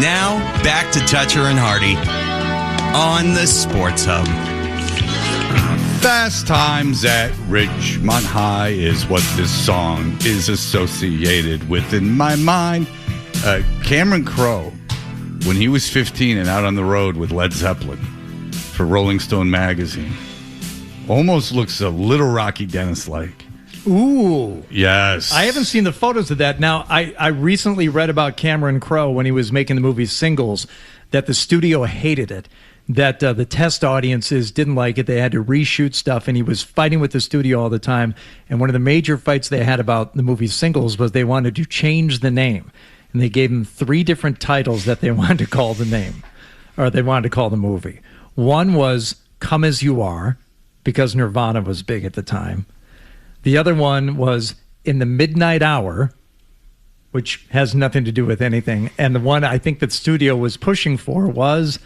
Now, back to Toucher and Hardy on the Sports Hub. Fast Times at Ridgemont High is what this song is associated with in my mind. Cameron Crowe, when he was 15 and out on the road with Led Zeppelin for Rolling Stone magazine, almost looks a little Rocky Dennis-like. Ooh. Yes. I haven't seen the photos of that. Now, I recently read about Cameron Crowe when he was making the movie Singles, that the studio hated it, that the test audiences didn't like it. They had to reshoot stuff, and he was fighting with the studio all the time. And one of the major fights they had about the movie Singles was they wanted to change the name. And they gave him 3 different titles that they wanted to call the name, or they wanted to call the movie. One was Come As You Are, because Nirvana was big at the time. The other one was In the Midnight Hour, which has nothing to do with anything. And the one I think that studio was pushing for was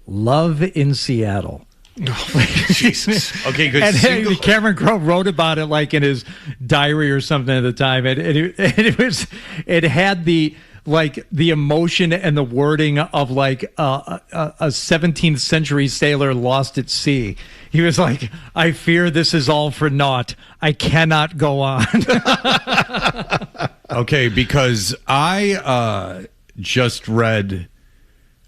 Love in Seattle. Oh, Jesus. Okay, good. And Cameron Crowe wrote about it like in his diary or something at the time. And it had the emotion and the wording of like a 17th century sailor lost at sea. He was like, I fear this is all for naught. I cannot go on. Okay, because I just read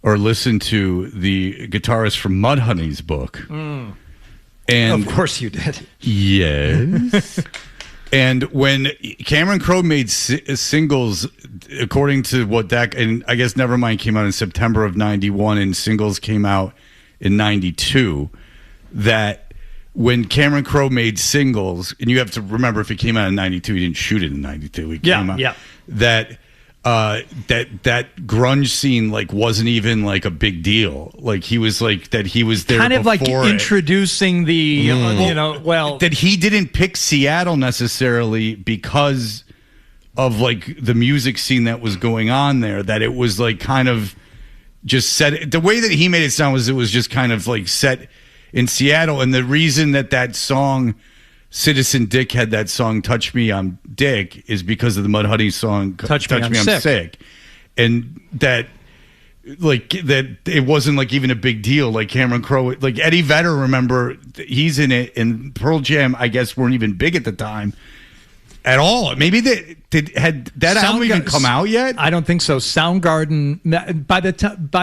or listened to the guitarist from Mudhoney's book. And of course you did. Yes. And when Cameron Crowe made Singles, according to what that, and I guess Nevermind came out in September of 91 and Singles came out in 92, that when Cameron Crowe made Singles, and you have to remember if it came out in 92, he didn't shoot it in 92. It came out, that grunge scene like wasn't even like a big deal. Like he was like that he was there kind of like introducing the that he didn't pick Seattle necessarily because of like the music scene that was going on there, that it was like kind of just set, the way that he made it sound was it was just kind of like set in Seattle. And the reason that song Citizen Dick had that song Touch Me I'm Dick is because of the Mudhoney song Touch Me I'm Sick. And that it wasn't like even a big deal. Like Cameron Crowe, like Eddie Vedder, remember he's in it, and Pearl Jam I guess weren't even big at the time at all. Maybe had that album even come out yet? I don't think so. Soundgarden, by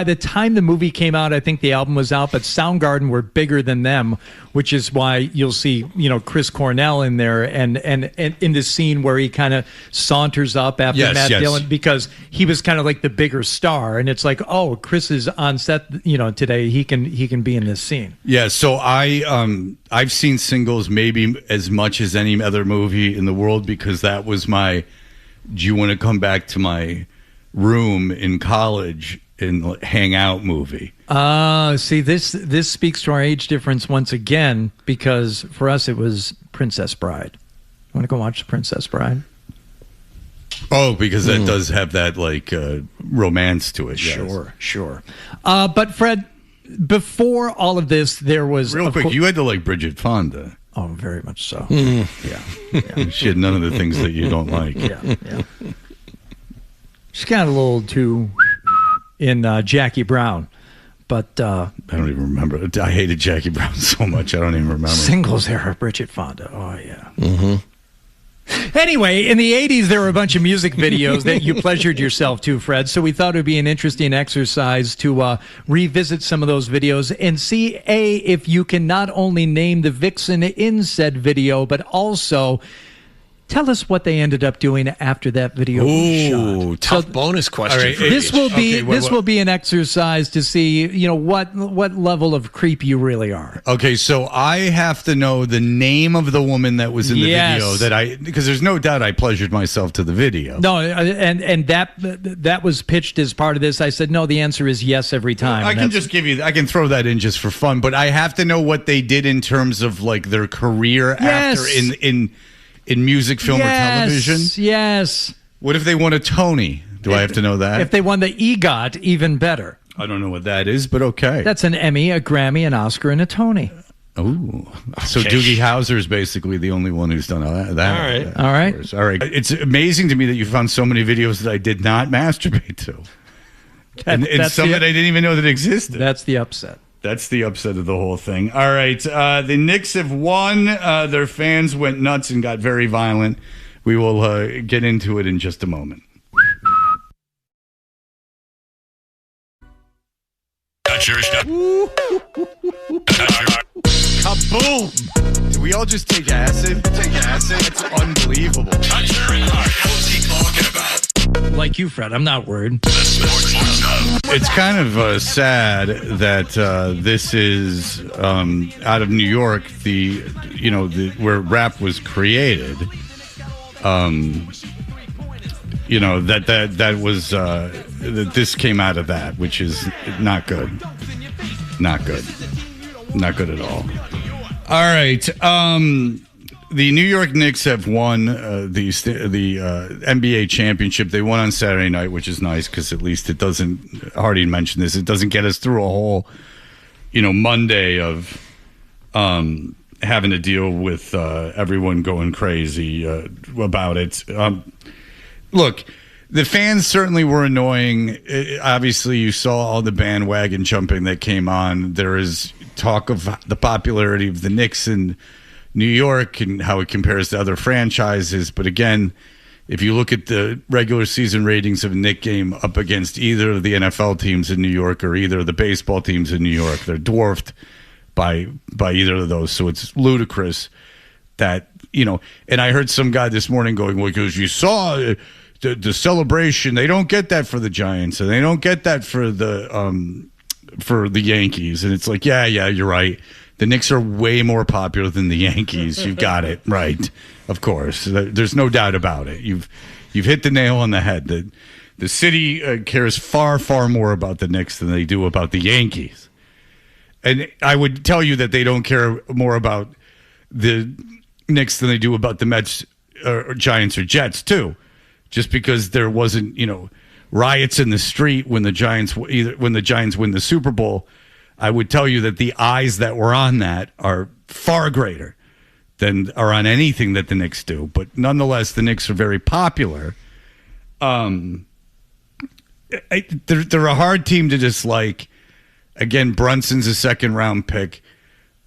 the time the movie came out, I think the album was out, but Soundgarden were bigger than them, which is why you'll see, Chris Cornell in there and in the scene where he kind of saunters up after Matt Dillon, because he was kind of like the bigger star, and it's like, oh, Chris is on set, today, he can be in this scene. Yeah, so I've seen Singles maybe as much as any other movie in the world, because that was my do you want to come back to my room in college and hang out movie. See, this speaks to our age difference once again, because for us it was Princess Bride. You want to go watch Princess Bride? Oh, because that does have that like romance to it. Sure. But Fred, before all of this, there was real quick. You had to like Bridget Fonda. Oh, very much so. Yeah. She had none of the things that you don't like. Yeah. She got a little too in Jackie Brown, but I don't even remember. I hated Jackie Brown so much. I don't even remember. Singles era Bridget Fonda. Oh yeah. Mm-hmm. Anyway, in the 80s, there were a bunch of music videos that you pleasured yourself to, Fred. So we thought it would be an interesting exercise to revisit some of those videos and see, if you can not only name the vixen in said video, but also tell us what they ended up doing after that video was shot. Tough bonus question. Right, this will be an exercise to see, what level of creep you really are. Okay, so I have to know the name of the woman that was in the video because there's no doubt I pleasured myself to the video. No, and that was pitched as part of this. I said no. The answer is yes every time. I can throw that in just for fun, but I have to know what they did in terms of like their career after in music, film, or television? Yes. What if they won a Tony? Do I have to know that? If they won the EGOT, even better. I don't know what that is, but okay. That's an Emmy, a Grammy, an Oscar, and a Tony. Oh, so Doogie Howser is basically the only one who's done that. All right. It's amazing to me that you found so many videos that I did not masturbate to. and some that I didn't even know that existed. That's the upset. That's the upset of the whole thing. All right, the Knicks have won. Their fans went nuts and got very violent. We will get into it in just a moment. Kaboom! Did we all just take acid? It's unbelievable. What's he talking about? Like you, Fred, I'm not worried. It's kind of sad that this is out of New York, where rap was created. That was that this came out of that, which is not good. Not good at all. All right. The New York Knicks have won the NBA championship. They won on Saturday night, which is nice because at least it doesn't. Hardy mentioned this. It doesn't get us through a whole, Monday of having to deal with everyone going crazy about it. Look, the fans certainly were annoying. Obviously, you saw all the bandwagon jumping that came on. There is talk of the popularity of the Knicks in New York and how it compares to other franchises. But again, if you look at the regular season ratings of a Knick game up against either of the NFL teams in New York or either of the baseball teams in New York, they're dwarfed by either of those. So it's ludicrous that, and I heard some guy this morning going, well, because you saw the celebration, they don't get that for the Giants and they don't get that for the Yankees. And it's like, yeah, you're right. The Knicks are way more popular than the Yankees. You've got it right. Of course. There's no doubt about it. You've hit the nail on the head. The city cares far, far more about the Knicks than they do about the Yankees. And I would tell you that they don't care more about the Knicks than they do about the Mets or Giants or Jets too. Just because there wasn't, riots in the street when the Giants win the Super Bowl, I would tell you that the eyes that were on that are far greater than are on anything that the Knicks do. But nonetheless, the Knicks are very popular. They're a hard team to dislike. Again, Brunson's a second-round pick.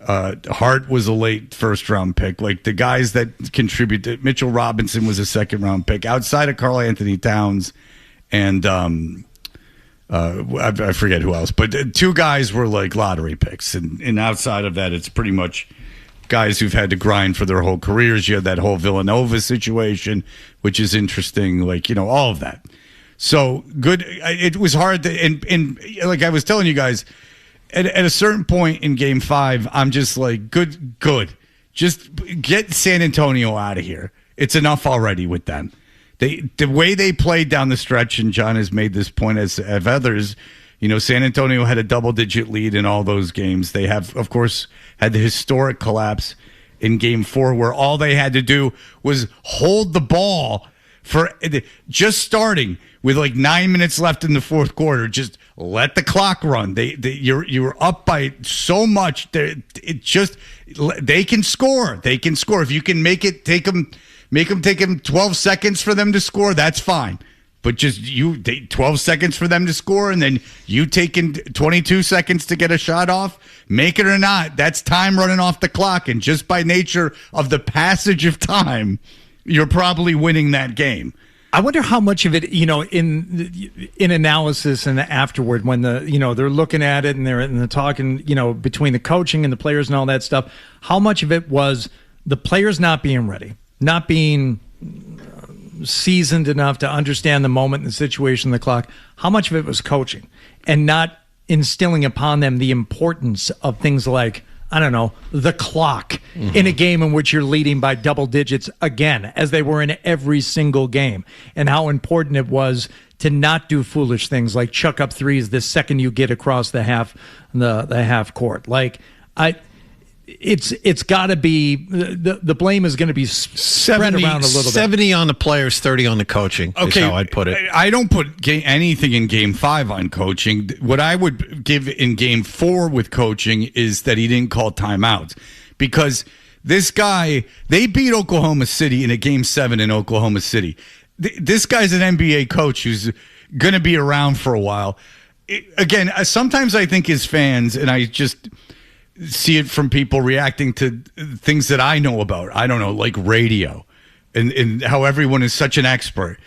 Hart was a late first-round pick. Like the guys that contributed, Mitchell Robinson was a second-round pick. Outside of Karl Anthony Towns and I forget who else, but two guys were like lottery picks. And outside of that, it's pretty much guys who've had to grind for their whole careers. You had that whole Villanova situation, which is interesting, all of that. So good. It was hard to, and like I was telling you guys, at a certain point in Game 5, I'm just like, good. Just get San Antonio out of here. It's enough already with them. The way they played down the stretch, and John has made this point as have others, San Antonio had a double-digit lead in all those games. They have, of course, had the historic collapse in Game 4 where all they had to do was hold the ball for just starting with like 9 minutes left in the fourth quarter. Just let the clock run. You were up by so much. They can score. They can score. If you can make them take them 12 seconds for them to score, that's fine. But just 12 seconds for them to score, and then you taking 22 seconds to get a shot off, make it or not, that's time running off the clock. And just by nature of the passage of time, you're probably winning that game. I wonder how much of it, in analysis and afterward, when they're looking at it and they're talking, between the coaching and the players and all that stuff, how much of it was the players not being ready, not being seasoned enough to understand the moment and the situation, the clock. How much of it was coaching and not instilling upon them the importance of things like, I don't know, the clock in a game in which you're leading by double digits again, as they were in every single game, and how important it was to not do foolish things like chuck up threes the second you get across the half court. Like it's got to be the blame is going to be spread around a little bit. 70 on the players, 30 on the coaching. Okay, is how I'd put it. I don't put anything in Game 5 on coaching. What I would give in Game 4 with coaching is that he didn't call timeouts, because this guy, they beat Oklahoma City in a Game 7 in Oklahoma City. This guy's an NBA coach who's going to be around for a while. Again, sometimes I think as fans, and I just see it from people reacting to things that I know about. I don't know, like radio and how everyone is such an expert.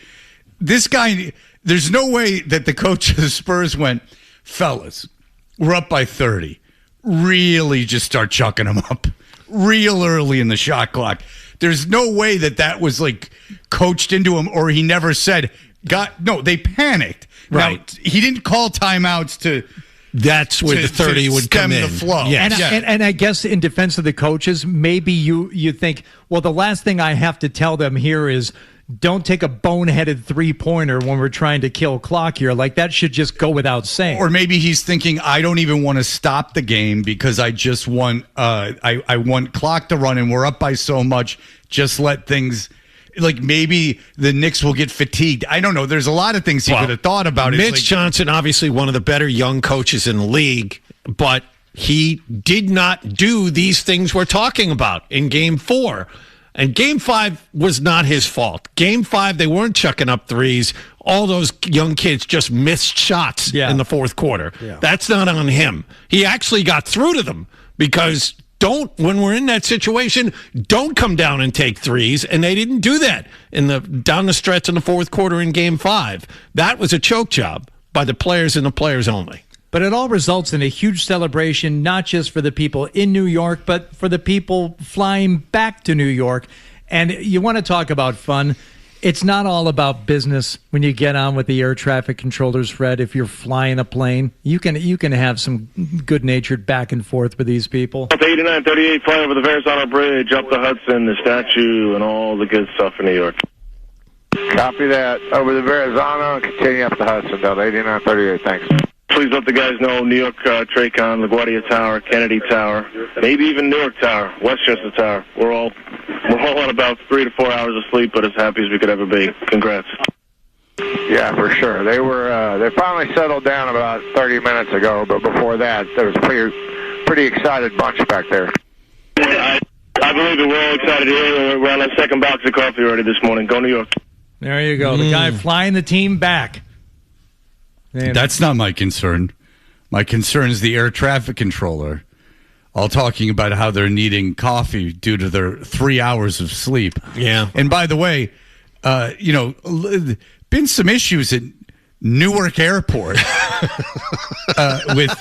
This guy, there's no way that the coach of the Spurs went, fellas, we're up by 30. Really just start chucking them up real early in the shot clock. There's no way that was like coached into him, or he never said, no, they panicked. Right. Now, he didn't call timeouts to. That's where the 30 would come in. The flow. Yes. And I guess in defense of the coaches, maybe you think, well, the last thing I have to tell them here is don't take a boneheaded three-pointer when we're trying to kill clock here. Like, that should just go without saying. Or maybe he's thinking, I don't even want to stop the game because I just want I want clock to run and we're up by so much. Just let things, like, maybe the Knicks will get fatigued. I don't know. There's a lot of things he could have thought about. Mitch Johnson, obviously one of the better young coaches in the league, but he did not do these things we're talking about in Game 4. And Game 5 was not his fault. Game 5, they weren't chucking up threes. All those young kids just missed shots in the fourth quarter. Yeah. That's not on him. He actually got through to them because when we're in that situation, don't come down and take threes. And they didn't do that down the stretch in the fourth quarter in Game 5. That was a choke job by the players and the players only. But it all results in a huge celebration, not just for the people in New York, but for the people flying back to New York. And you want to talk about fun. It's not all about business when you get on with the air traffic controllers, Fred. If you're flying a plane, you can have some good-natured back and forth with these people. 8938 flying over the Verrazano Bridge, up the Hudson, the statue, and all the good stuff in New York. Copy that. Over the Verrazano and continue up the Hudson, Delta 8938. Thanks. Please let the guys know New York Tracon, LaGuardia Tower, Kennedy Tower, maybe even Newark Tower, Westchester Tower. We're all on about 3 to 4 hours of sleep, but as happy as we could ever be. Congrats. Yeah, for sure. They finally settled down about 30 minutes ago, but before that, there was a pretty excited bunch back there. I believe it. We're all excited here. We're on our second box of coffee already this morning. Go New York. There you go. The guy flying the team back. Man. That's not my concern. My concern is the air traffic controller, all talking about how they're needing coffee due to their 3 hours of sleep. Yeah. And by the way, been some issues at Newark Airport with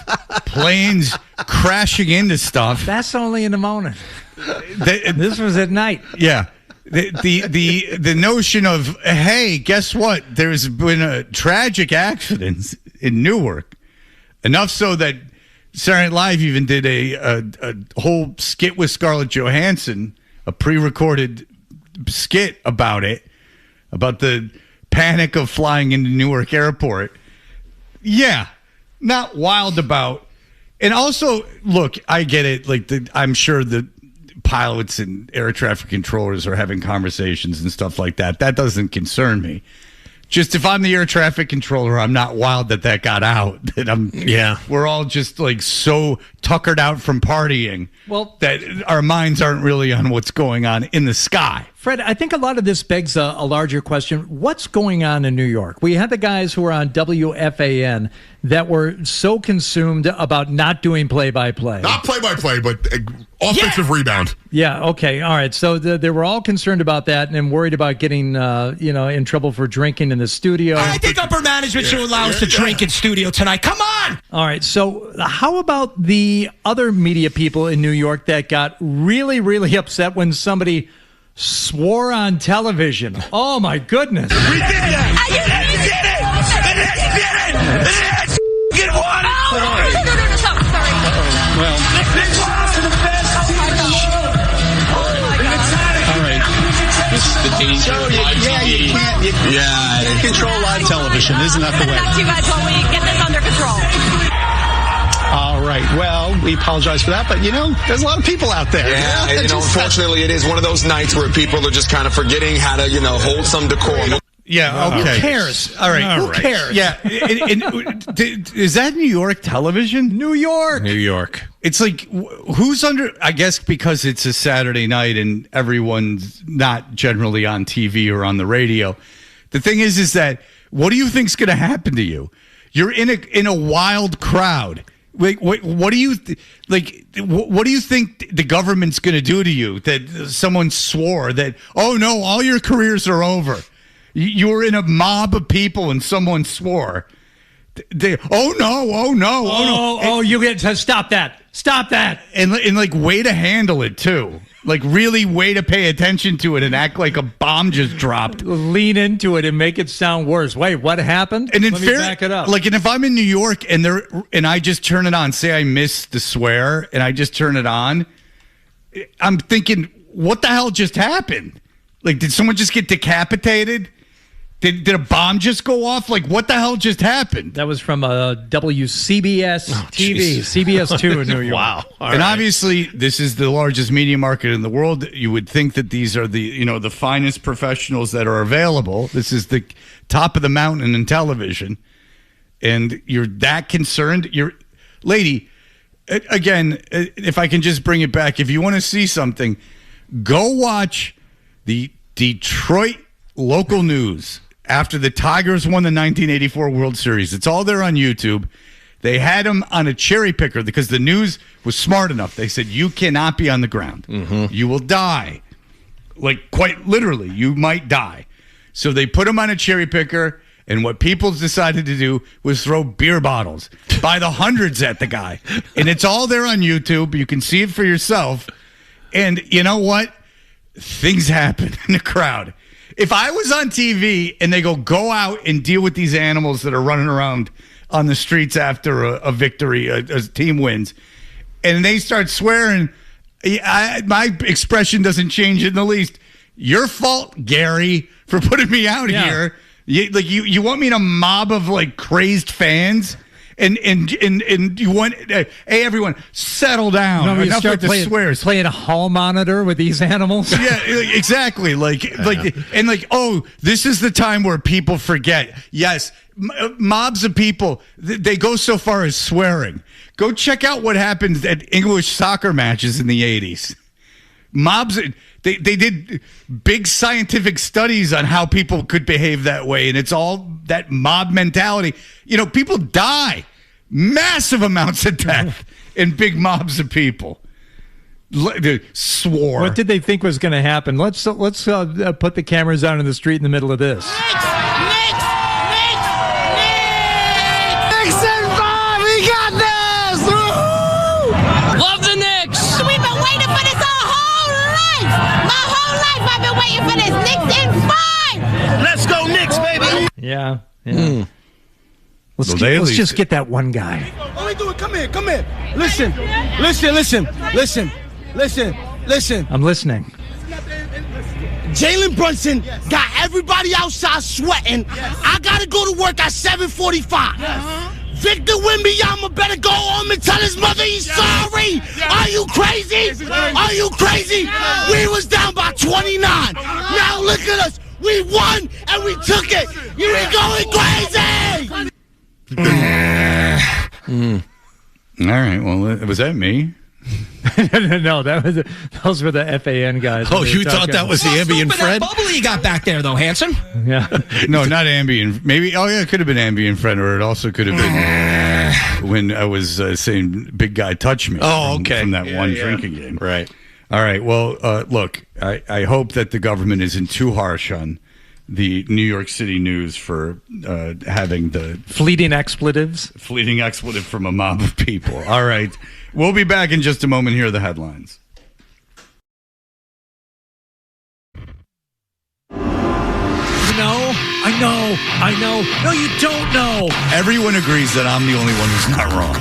planes crashing into stuff. That's only in the morning. This was at night. Yeah. The notion of, hey, guess what? There's been a tragic accident in Newark, enough so that Saturday Night Live even did a whole skit with Scarlett Johansson, a pre-recorded skit about it, about the panic of flying into Newark Airport. Yeah, not wild about. And also, look, I get it. Like, I'm sure the pilots and air traffic controllers are having conversations and stuff like that. That doesn't concern me. Just if I'm the air traffic controller, I'm not wild that got out. We're all just like so tuckered out from partying that our minds aren't really on what's going on in the sky. Fred, I think a lot of this begs a larger question. What's going on in New York? We had the guys who were on WFAN that were so consumed about not doing play-by-play. Not play-by-play, but offensive rebound. Yeah, okay, all right. So they were all concerned about that and worried about getting in trouble for drinking in the studio. I think upper management should allow us to drink in studio tonight. Come on! All right, so how about the other media people in New York that got really, really upset when somebody swore on television? Oh, my goodness. We did that! You did it! The Knicks did it! The Knicks get one! No, sorry. Well, the Knicks lost to the best team in the world! All right. This is the danger of live TV. You can't control live television. Isn't that the way? That's you guys while we get this under control. All right. Well, we apologize for that, but, there's a lot of people out there. Yeah, and, unfortunately, it is one of those nights where people are just kind of forgetting how to, hold some decorum. Yeah, okay. Who cares? All right. Who cares? Yeah. Is that New York television? New York. New York. It's like, who's under, I guess because it's a Saturday night and everyone's not generally on TV or on the radio. The thing is that what do you think's going to happen to you? You're in a wild crowd. Wait, what do you what do you think the government's going to do to you? That someone swore that, oh no, all your careers are over. You were in a mob of people and someone swore. You get to stop that. Stop that. And like way to handle it too. Like really way to pay attention to it and act like a bomb just dropped. Lean into it and make it sound worse. Wait, what happened? And Let me back it up. Like, and if I'm in New York and I just turn it on, say I miss the swear and I just turn it on, I'm thinking, what the hell just happened? Like, did someone just get decapitated? Did a bomb just go off? Like, what the hell just happened? That was from WCBS TV, geez. CBS 2 in New York. Wow. And obviously, this is the largest media market in the world. You would think that these are the finest professionals that are available. This is the top of the mountain in television. And you're that concerned? Lady, again, if I can just bring it back, if you want to see something, go watch the Detroit local news after the Tigers won the 1984 World Series. It's all there on YouTube. They had him on a cherry picker because the news was smart enough. They said, you cannot be on the ground. Mm-hmm. You will die. Like, quite literally, you might die. So they put him on a cherry picker, and what people decided to do was throw beer bottles by the hundreds at the guy. And it's all there on YouTube. You can see it for yourself. And you know what? Things happen in the crowd. If I was on TV and they go out and deal with these animals that are running around on the streets after a victory, a team wins, and they start swearing, my expression doesn't change in the least. Your fault, Gary, for putting me out here. You want me in a mob of like crazed fans? And you want, hey, everyone, settle down. No, enough with the swears. Playing a hall monitor with these animals. Yeah, exactly. Oh, this is the time where people forget. Yes, mobs of people, they go so far as swearing. Go check out what happened at English soccer matches in the 80s. Mobs, they did big scientific studies on how people could behave that way, and it's all that mob mentality. People die. Massive amounts of death in big mobs of people. Swore. What did they think was going to happen? Let's put the cameras out in the street in the middle of this. Knicks and 5, we got this! Woo-hoo! Love the Knicks! We've been waiting for this our whole life! My whole life I've been waiting for this. Knicks and 5! Let's go Knicks, baby! Yeah. Let's just get that one guy. What we doing? Come here. Listen. I'm listening. Jalen Brunson got everybody outside sweating. I got to go to work at 7:45. Victor Wembanyama better go home and tell his mother he's sorry. Are you crazy? We was down by 29. Now look at us. We won and we took it. You ain't going crazy. All right. Well, was that me? No, those were the FAN guys. Oh, you thought that was the Ambi and Fred? That bubble you got back there, though, handsome. Yeah. No, not Ambi and maybe. Oh, yeah, it could have been Ambi and Fred, or it also could have been when I was saying "big guy touch me." Oh, okay. From that one drinking game, right? All right. Well, look, I hope that the government isn't too harsh on the New York City news for having the fleeting expletive from a mob of people. All right. We'll be back in just a moment. Here are the headlines. I know. No, you don't know. Everyone agrees that I'm the only one who's not wrong.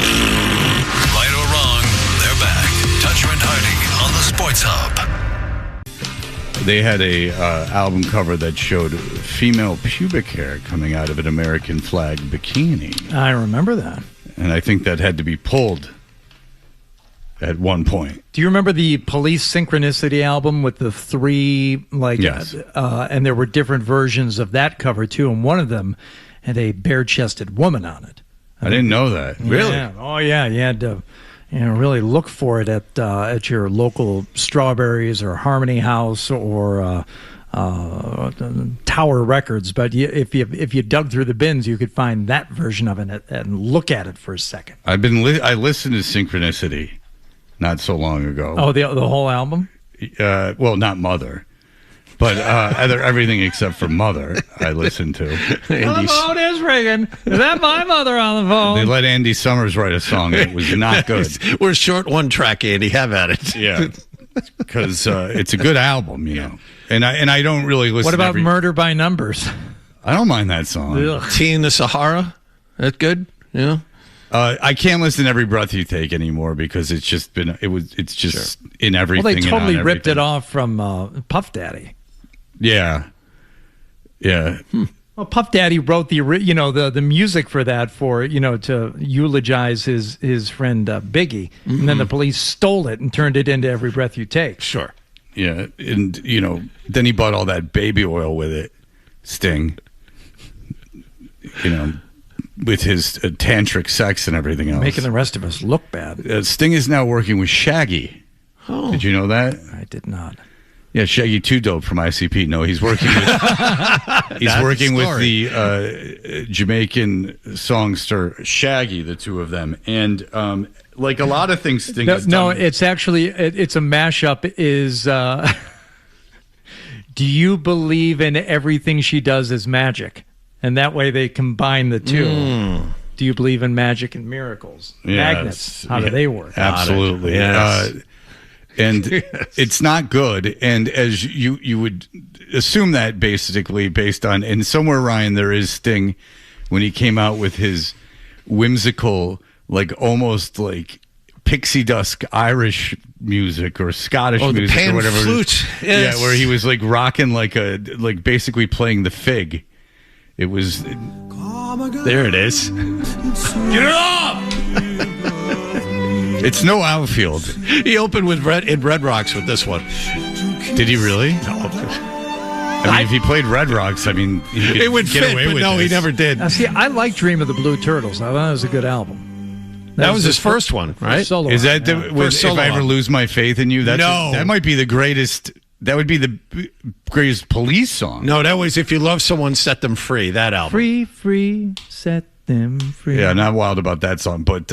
Right or wrong, they're back. Toucher and Harding on the Sports Hub. They had a album cover that showed female pubic hair coming out of an American flag bikini. I remember that. And I think that had to be pulled at one point. Do you remember the Police Synchronicity album with the three, yes. And there were different versions of that cover, too, and one of them had a bare-chested woman on it. I didn't know that. Really? Yeah. Oh, yeah. You had to really look for it at your local Strawberries or Harmony House or Tower Records, but if you dug through the bins, you could find that version of it and look at it for a second. I listened to Synchronicity not so long ago. Oh, the whole album? Well, not Mother, but everything except for Mother I listened to. The phone is ringing. Is that my mother on the phone? They let Andy Summers write a song, and it was not good. We're short one track, Andy. Have at it. Yeah, because it's a good album, you know. And I don't really listen. What about Murder by Numbers? I don't mind that song. Ugh. Tea in the Sahara. That good? Yeah. I can't listen to Every Breath You Take anymore because it's just in everything. Well, they totally and ripped it off from Puff Daddy. Yeah. Well, Puff Daddy wrote the music for that to eulogize his friend Biggie, and then the police stole it and turned it into Every Breath You Take. Sure. Yeah, and then he bought all that baby oil with it, Sting. With his tantric sex and everything else, making the rest of us look bad. Sting is now working with Shaggy. Oh, did you know that? I did not. Yeah, Shaggy 2 Dope from ICP. No, he's working with the Jamaican songster Shaggy, the two of them, and like a lot of things. Sting has done. It's actually it's a mashup. Is do you believe in everything she does is magic? And that way they combine the two. Do you believe in magic and miracles? Yes. Magnets, how do they work? Absolutely. Yes. And it's not good. And as you would assume that basically based on, and somewhere, Ryan, there is Sting when he came out with his whimsical, like almost like pixie dust Irish music or Scottish music pan or whatever. Flute. Yes. Yeah, where he was like rocking like basically playing the fig. It was. There it is. Get it up! It's no outfield. He opened with Red Rocks with this one. Did he really? No. I mean, if he played Red Rocks, I mean, it would get fit, away with this. He never did. Now, see, I like Dream of the Blue Turtles. I thought that was a good album. That was his first one, right? Solo is that album, if I ever lose my faith in you? That might be the greatest. That would be the greatest Police song. No, that was If You Love Someone, Set Them Free, that album. Free, set them free. Yeah, not wild about that song, but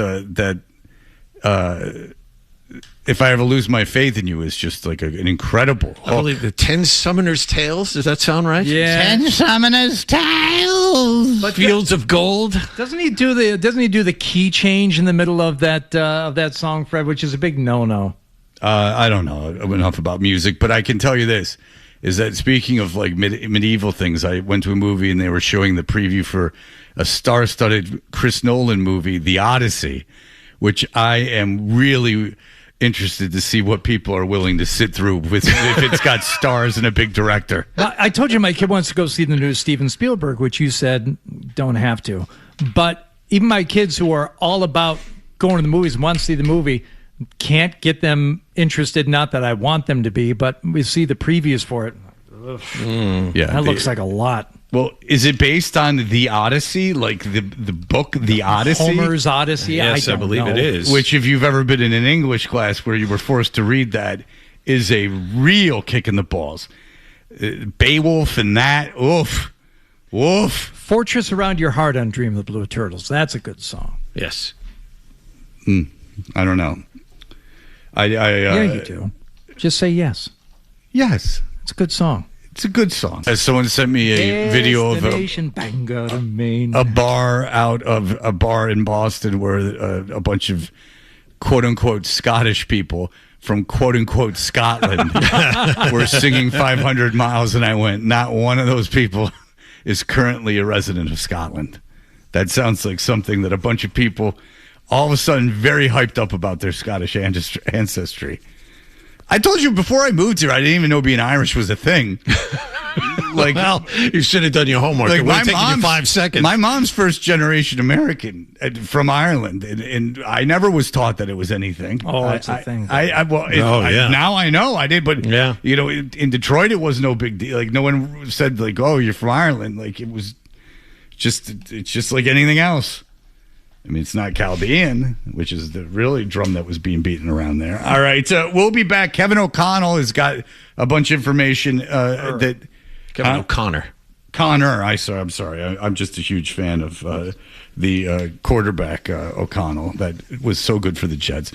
If I Ever Lose My Faith in You is just like an incredible hook. I believe the 10 Summoners' Tales. Does that sound right? Yeah. 10 Summoners' Tales. But Fields of Gold. Doesn't he do the key change in the middle of that song, Fred, which is a big no-no? I don't know enough about music, but I can tell you this, is that speaking of like medieval things, I went to a movie and they were showing the preview for a star-studded Chris Nolan movie, The Odyssey, which I am really interested to see what people are willing to sit through with if it's got stars and a big director. I told you my kid wants to go see the new Steven Spielberg, which you said don't have to. But even my kids who are all about going to the movies and want to see the movie can't get them interested. Not that I want them to be, but we see the previews for it. Yeah, that looks like a lot. Well, is it based on The Odyssey, like the book The Odyssey? Homer's Odyssey? Yes, I believe it is. Which, if you've ever been in an English class where you were forced to read that, is a real kick in the balls. Beowulf and that, oof. Fortress Around Your Heart on Dream of the Blue Turtles. That's a good song. Yes. I don't know. Yeah, you do. Just say yes. Yes. It's a good song. It's a good song. As someone sent me a video of a bar in Boston where a bunch of quote-unquote Scottish people from quote-unquote Scotland were singing 500 Miles, and I went, not one of those people is currently a resident of Scotland. That sounds like something that a bunch of people all of a sudden very hyped up about their Scottish ancestry. I told you before I moved here, I didn't even know being Irish was a thing. Well, you should have done your homework. It would have taken you 5 seconds. My mom's first generation American from Ireland, and I never was taught that it was anything. Oh, it's a thing. Now I know I did, but yeah. In Detroit it was no big deal. Like no one said like, "Oh, you're from Ireland." Like it's just like anything else. I mean, it's not Chaldean, which is the really drum that was being beaten around there. All right, we'll be back. Kevin O'Connell has got a bunch of information that Kevin O'Connor. I'm sorry. I'm just a huge fan of the quarterback O'Connell that was so good for the Jets.